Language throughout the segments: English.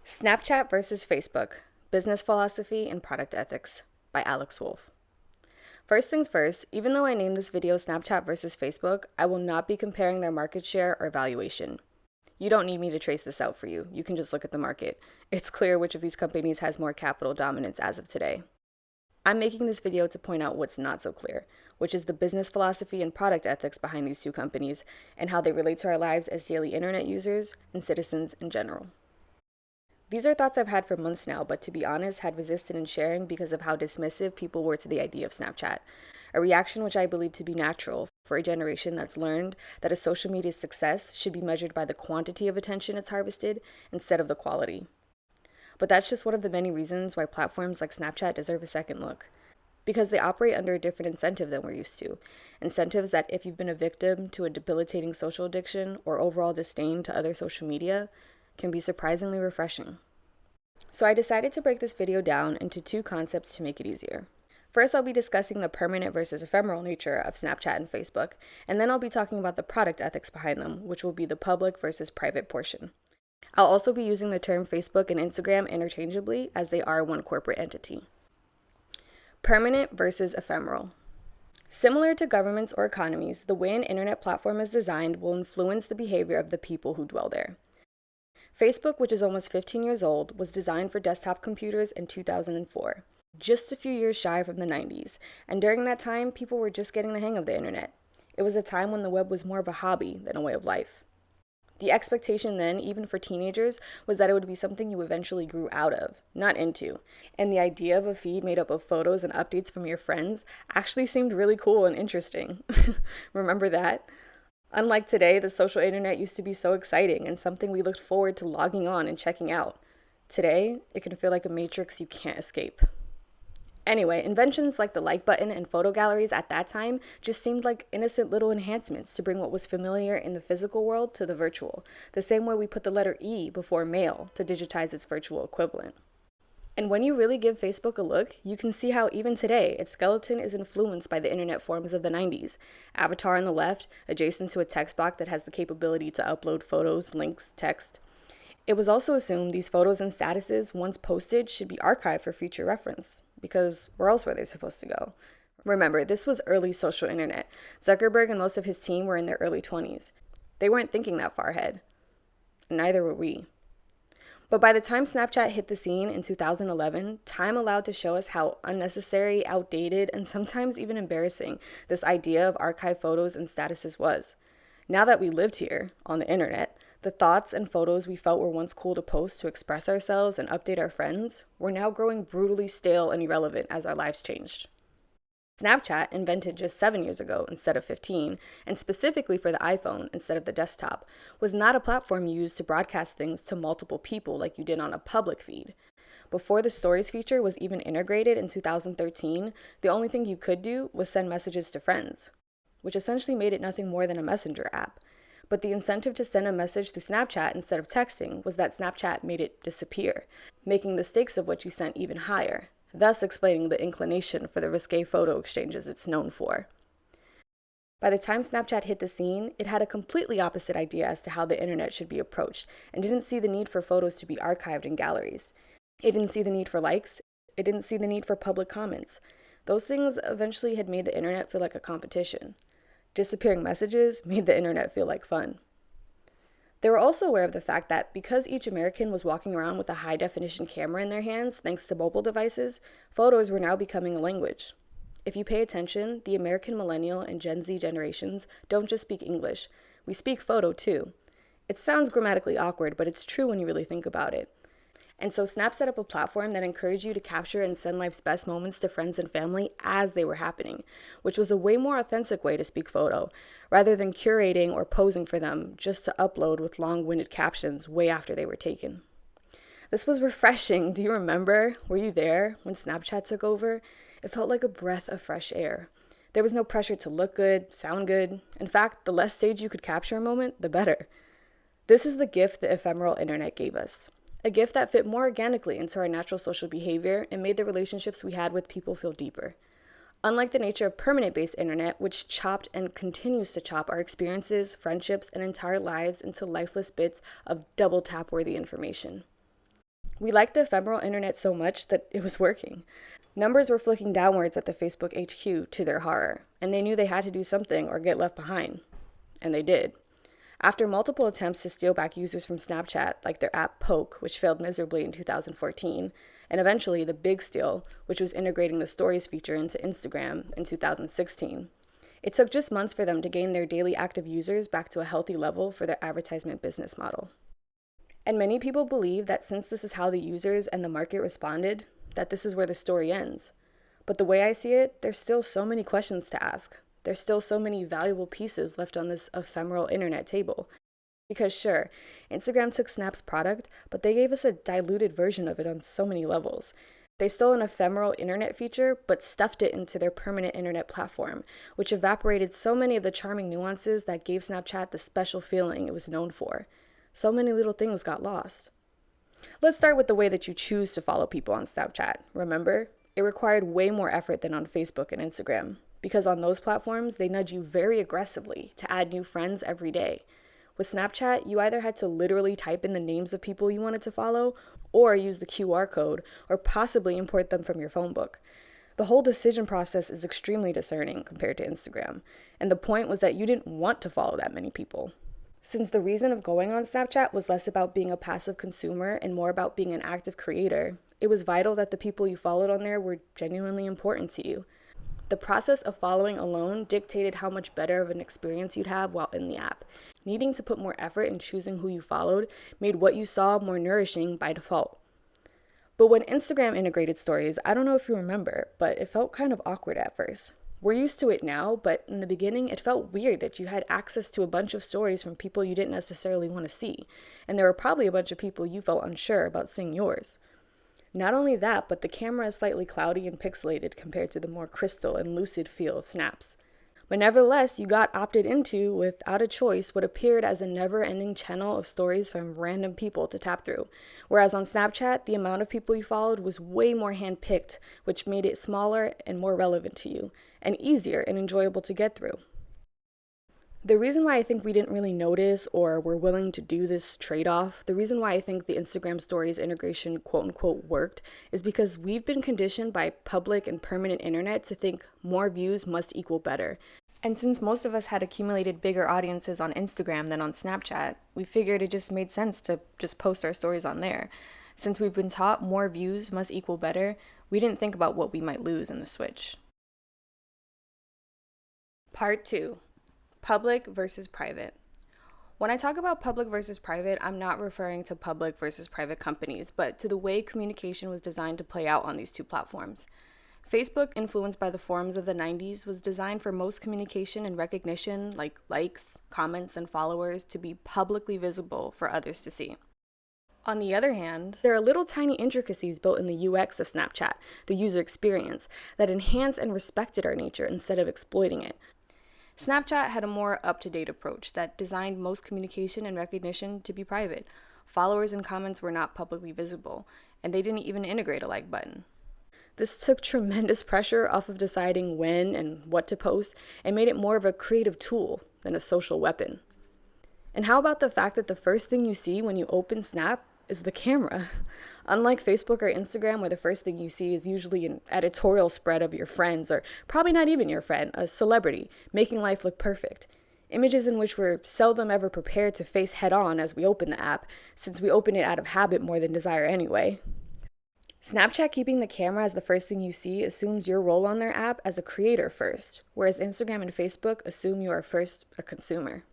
Snapchat versus Facebook, Business Philosophy and Product Ethics by Alex Wolf. First things first, even though I named this video Snapchat versus Facebook, I will not be comparing their market share or valuation. You don't need me to trace this out for you. You can just look at the market. It's clear which of these companies has more capital dominance as of today. I'm making this video to point out what's not so clear, which is the business philosophy and product ethics behind these two companies and how they relate to our lives as daily internet users and citizens in general. These are thoughts I've had for months now, but to be honest, had resisted in sharing because of how dismissive people were to the idea of Snapchat, a reaction which I believe to be natural for a generation that's learned that a social media success should be measured by the quantity of attention it's harvested instead of the quality. But that's just one of the many reasons why platforms like Snapchat deserve a second look. Because they operate under a different incentive than we're used to. Incentives that, if you've been a victim to a debilitating social addiction or overall disdain to other social media, can be surprisingly refreshing. So I decided to break this video down into two concepts to make it easier. First, I'll be discussing the permanent versus ephemeral nature of Snapchat and Facebook, and then I'll be talking about the product ethics behind them, which will be the public versus private portion. I'll also be using the term Facebook and Instagram interchangeably as they are one corporate entity. Permanent versus ephemeral. Similar to governments or economies, the way an internet platform is designed will influence the behavior of the people who dwell there. Facebook, which is almost 15 years old, was designed for desktop computers in 2004, just a few years shy from the 90s, and during that time, people were just getting the hang of the internet. It was a time when the web was more of a hobby than a way of life. The expectation then, even for teenagers, was that it would be something you eventually grew out of, not into, and the idea of a feed made up of photos and updates from your friends actually seemed really cool and interesting. Remember that? Unlike today, the social internet used to be so exciting and something we looked forward to logging on and checking out. Today, it can feel like a matrix you can't escape. Anyway, inventions like the like button and photo galleries at that time just seemed like innocent little enhancements to bring what was familiar in the physical world to the virtual, the same way we put the letter E before mail to digitize its virtual equivalent. And when you really give Facebook a look, you can see how even today, its skeleton is influenced by the internet forms of the 90s. Avatar on the left, adjacent to a text box that has the capability to upload photos, links, text. It was also assumed these photos and statuses, once posted, should be archived for future reference, because where else were they supposed to go? Remember, this was early social internet. Zuckerberg and most of his team were in their early 20s. They weren't thinking that far ahead. And neither were we. But by the time Snapchat hit the scene in 2011, time allowed to show us how unnecessary, outdated, and sometimes even embarrassing this idea of archived photos and statuses was. Now that we lived here, on the internet, the thoughts and photos we felt were once cool to post to express ourselves and update our friends were now growing brutally stale and irrelevant as our lives changed. Snapchat, invented just 7 years ago instead of 15, and specifically for the iPhone instead of the desktop, was not a platform used to broadcast things to multiple people like you did on a public feed. Before the Stories feature was even integrated in 2013, the only thing you could do was send messages to friends, which essentially made it nothing more than a messenger app. But the incentive to send a message through Snapchat instead of texting was that Snapchat made it disappear, making the stakes of what you sent even higher, thus explaining the inclination for the risque photo exchanges it's known for. By the time Snapchat hit the scene, it had a completely opposite idea as to how the internet should be approached, and didn't see the need for photos to be archived in galleries. It didn't see the need for likes. It didn't see the need for public comments. Those things eventually had made the internet feel like a competition. Disappearing messages made the internet feel like fun. They were also aware of the fact that because each American was walking around with a high-definition camera in their hands thanks to mobile devices, photos were now becoming a language. If you pay attention, the American millennial and Gen Z generations don't just speak English. We speak photo too. It sounds grammatically awkward, but it's true when you really think about it. And so Snap set up a platform that encouraged you to capture and send life's best moments to friends and family as they were happening, which was a way more authentic way to speak photo, rather than curating or posing for them just to upload with long-winded captions way after they were taken. This was refreshing. Do you remember? Were you there when Snapchat took over? It felt like a breath of fresh air. There was no pressure to look good, sound good. In fact, the less stage you could capture a moment, the better. This is the gift the ephemeral internet gave us. A gift that fit more organically into our natural social behavior and made the relationships we had with people feel deeper. Unlike the nature of permanent-based internet, which chopped and continues to chop our experiences, friendships, and entire lives into lifeless bits of double tap-worthy information. We liked the ephemeral internet so much that it was working. Numbers were flicking downwards at the Facebook HQ to their horror, and they knew they had to do something or get left behind. And they did. After multiple attempts to steal back users from Snapchat, like their app Poke, which failed miserably in 2014, and eventually the big steal, which was integrating the Stories feature into Instagram in 2016, it took just months for them to gain their daily active users back to a healthy level for their advertisement business model. And many people believe that since this is how the users and the market responded, that this is where the story ends. But the way I see it, there's still so many questions to ask. There's still so many valuable pieces left on this ephemeral internet table. Because sure, Instagram took Snap's product, but they gave us a diluted version of it on so many levels. They stole an ephemeral internet feature, but stuffed it into their permanent internet platform, which evaporated so many of the charming nuances that gave Snapchat the special feeling it was known for. So many little things got lost. Let's start with the way that you choose to follow people on Snapchat. Remember, it required way more effort than on Facebook and Instagram, because on those platforms, they nudge you very aggressively to add new friends every day. With Snapchat, you either had to literally type in the names of people you wanted to follow, or use the QR code, or possibly import them from your phone book. The whole decision process is extremely discerning compared to Instagram, and the point was that you didn't want to follow that many people. Since the reason of going on Snapchat was less about being a passive consumer and more about being an active creator, it was vital that the people you followed on there were genuinely important to you. The process of following alone dictated how much better of an experience you'd have while in the app. Needing to put more effort in choosing who you followed made what you saw more nourishing by default. But when Instagram integrated stories, I don't know if you remember, but it felt kind of awkward at first. We're used to it now, but in the beginning, it felt weird that you had access to a bunch of stories from people you didn't necessarily want to see, and there were probably a bunch of people you felt unsure about seeing yours. Not only that, but the camera is slightly cloudy and pixelated compared to the more crystal and lucid feel of Snaps. But nevertheless, you got opted into, without a choice, what appeared as a never-ending channel of stories from random people to tap through. Whereas on Snapchat, the amount of people you followed was way more hand-picked, which made it smaller and more relevant to you, and easier and enjoyable to get through. The reason why I think we didn't really notice or were willing to do this trade-off, the reason why I think the Instagram Stories integration quote-unquote worked, is because we've been conditioned by public and permanent internet to think more views must equal better. And since most of us had accumulated bigger audiences on Instagram than on Snapchat, we figured it just made sense to just post our stories on there. Since we've been taught more views must equal better, we didn't think about what we might lose in the switch. Part 2. Public versus private. When I talk about public versus private, I'm not referring to public versus private companies, but to the way communication was designed to play out on these two platforms. Facebook, influenced by the forums of the 90s, was designed for most communication and recognition, like likes, comments, and followers, to be publicly visible for others to see. On the other hand, there are little tiny intricacies built in the UX of Snapchat, the user experience, that enhance and respected our nature instead of exploiting it. Snapchat had a more up-to-date approach that designed most communication and recognition to be private. Followers and comments were not publicly visible, and they didn't even integrate a like button. This took tremendous pressure off of deciding when and what to post and made it more of a creative tool than a social weapon. And how about the fact that the first thing you see when you open Snap is the camera? Unlike Facebook or Instagram, where the first thing you see is usually an editorial spread of your friends, or probably not even your friend, a celebrity, making life look perfect. Images in which we're seldom ever prepared to face head on as we open the app, since we open it out of habit more than desire anyway. Snapchat keeping the camera as the first thing you see assumes your role on their app as a creator first, whereas Instagram and Facebook assume you are first a consumer.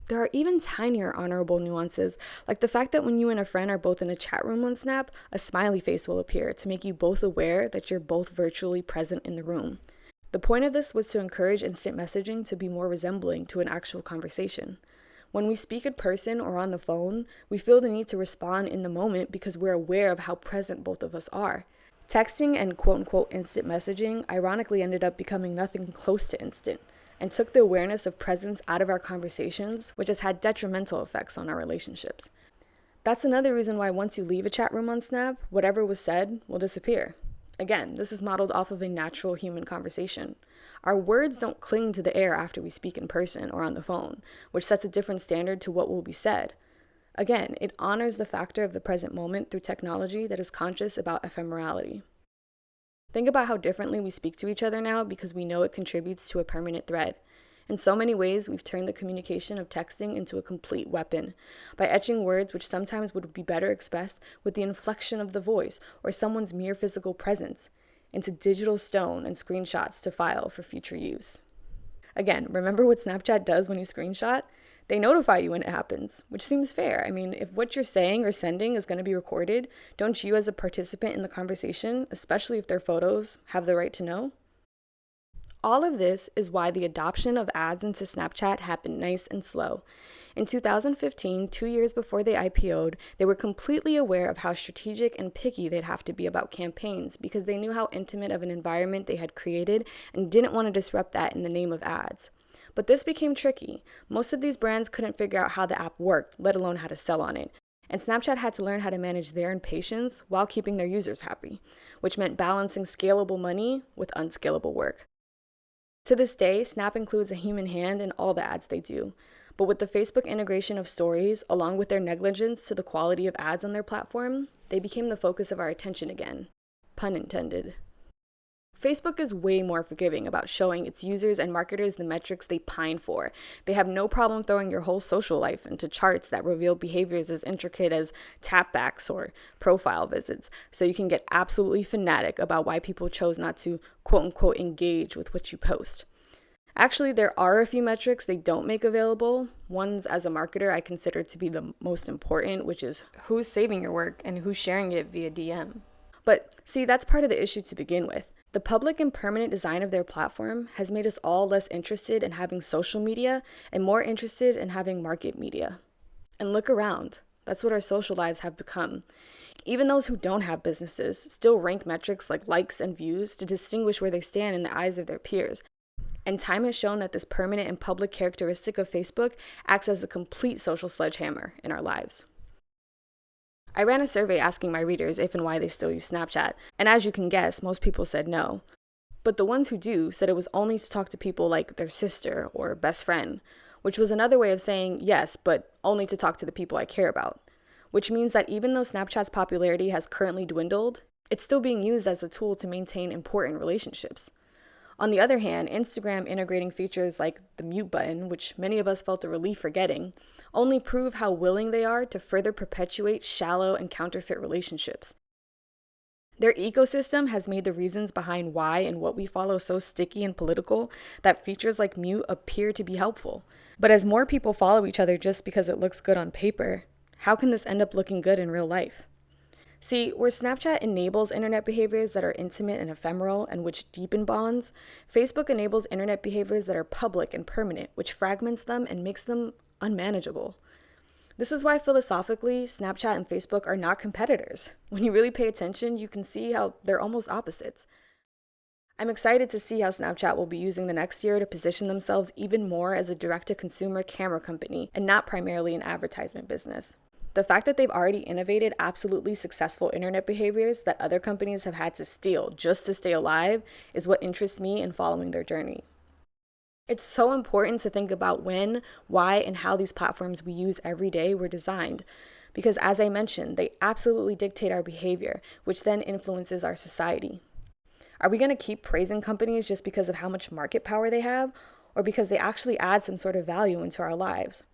There are even tinier honorable nuances, like the fact that when you and a friend are both in a chat room on Snap, a smiley face will appear to make you both aware that you're both virtually present in the room. The point of this was to encourage instant messaging to be more resembling to an actual conversation. When we speak in person or on the phone, we feel the need to respond in the moment because we're aware of how present both of us are. Texting and quote-unquote instant messaging ironically ended up becoming nothing close to instant, and took the awareness of presence out of our conversations, which has had detrimental effects on our relationships. That's another reason why once you leave a chat room on Snap, whatever was said will disappear. Again, this is modeled off of a natural human conversation. Our words don't cling to the air after we speak in person or on the phone, which sets a different standard to what will be said. Again, it honors the factor of the present moment through technology that is conscious about ephemerality. Think about how differently we speak to each other now because we know it contributes to a permanent thread. In so many ways, we've turned the communication of texting into a complete weapon by etching words which sometimes would be better expressed with the inflection of the voice or someone's mere physical presence into digital stone and screenshots to file for future use. Again, remember what Snapchat does when you screenshot? They notify you when it happens, which seems fair. I mean, if what you're saying or sending is going to be recorded, don't you as a participant in the conversation, especially if they're photos, have the right to know? All of this is why the adoption of ads into Snapchat happened nice and slow. In 2015, 2 years before they IPO'd, they were completely aware of how strategic and picky they'd have to be about campaigns because they knew how intimate of an environment they had created and didn't want to disrupt that in the name of ads. But this became tricky. Most of these brands couldn't figure out how the app worked, let alone how to sell on it. And Snapchat had to learn how to manage their impatience while keeping their users happy, which meant balancing scalable money with unscalable work. To this day, Snap includes a human hand in all the ads they do. But with the Facebook integration of stories, along with their negligence to the quality of ads on their platform, they became the focus of our attention again. Pun intended. Facebook is way more forgiving about showing its users and marketers the metrics they pine for. They have no problem throwing your whole social life into charts that reveal behaviors as intricate as tapbacks or profile visits, so you can get absolutely fanatic about why people chose not to quote-unquote engage with what you post. Actually, there are a few metrics they don't make available. Ones as a marketer I consider to be the most important, which is who's saving your work and who's sharing it via DM. But see, that's part of the issue to begin with. The public and permanent design of their platform has made us all less interested in having social media and more interested in having market media. And look around. That's what our social lives have become. Even those who don't have businesses still rank metrics like likes and views to distinguish where they stand in the eyes of their peers. And time has shown that this permanent and public characteristic of Facebook acts as a complete social sledgehammer in our lives. I ran a survey asking my readers if and why they still use Snapchat, and as you can guess, most people said no. But the ones who do said it was only to talk to people like their sister or best friend, which was another way of saying yes, but only to talk to the people I care about. Which means that even though Snapchat's popularity has currently dwindled, it's still being used as a tool to maintain important relationships. On the other hand, Instagram integrating features like the mute button, which many of us felt a relief for getting, only prove how willing they are to further perpetuate shallow and counterfeit relationships. Their ecosystem has made the reasons behind why and what we follow so sticky and political that features like mute appear to be helpful. But as more people follow each other just because it looks good on paper, how can this end up looking good in real life? See, where Snapchat enables internet behaviors that are intimate and ephemeral and which deepen bonds, Facebook enables internet behaviors that are public and permanent, which fragments them and makes them unmanageable. This is why philosophically, Snapchat and Facebook are not competitors. When you really pay attention, you can see how they're almost opposites. I'm excited to see how Snapchat will be using the next year to position themselves even more as a direct-to-consumer camera company and not primarily an advertisement business. The fact that they've already innovated absolutely successful internet behaviors that other companies have had to steal just to stay alive is what interests me in following their journey. It's so important to think about when, why, and how these platforms we use every day were designed. Because as I mentioned, they absolutely dictate our behavior, which then influences our society. Are we going to keep praising companies just because of how much market power they have, or because they actually add some sort of value into our lives?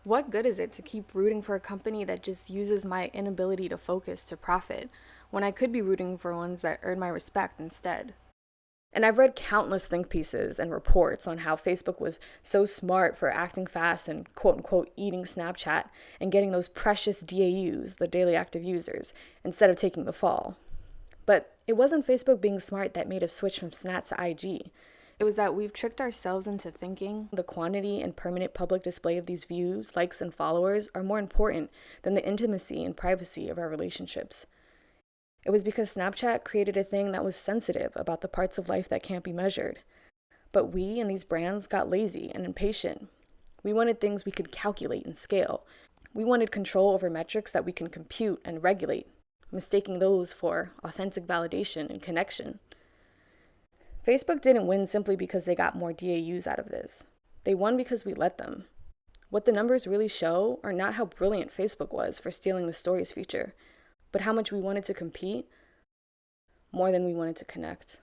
What good is it to keep rooting for a company that just uses my inability to focus to profit, when I could be rooting for ones that earn my respect instead? And I've read countless think pieces and reports on how Facebook was so smart for acting fast and quote-unquote eating Snapchat and getting those precious DAUs, the daily active users, instead of taking the fall. But it wasn't Facebook being smart that made us switch from Snap to IG. It was that we've tricked ourselves into thinking the quantity and permanent public display of these views, likes, and followers are more important than the intimacy and privacy of our relationships. It was because Snapchat created a thing that was sensitive about the parts of life that can't be measured. But we and these brands got lazy and impatient. We wanted things we could calculate and scale. We wanted control over metrics that we can compute and regulate, mistaking those for authentic validation and connection. Facebook didn't win simply because they got more DAUs out of this. They won because we let them. What the numbers really show are not how brilliant Facebook was for stealing the stories feature, but how much we wanted to compete more than we wanted to connect.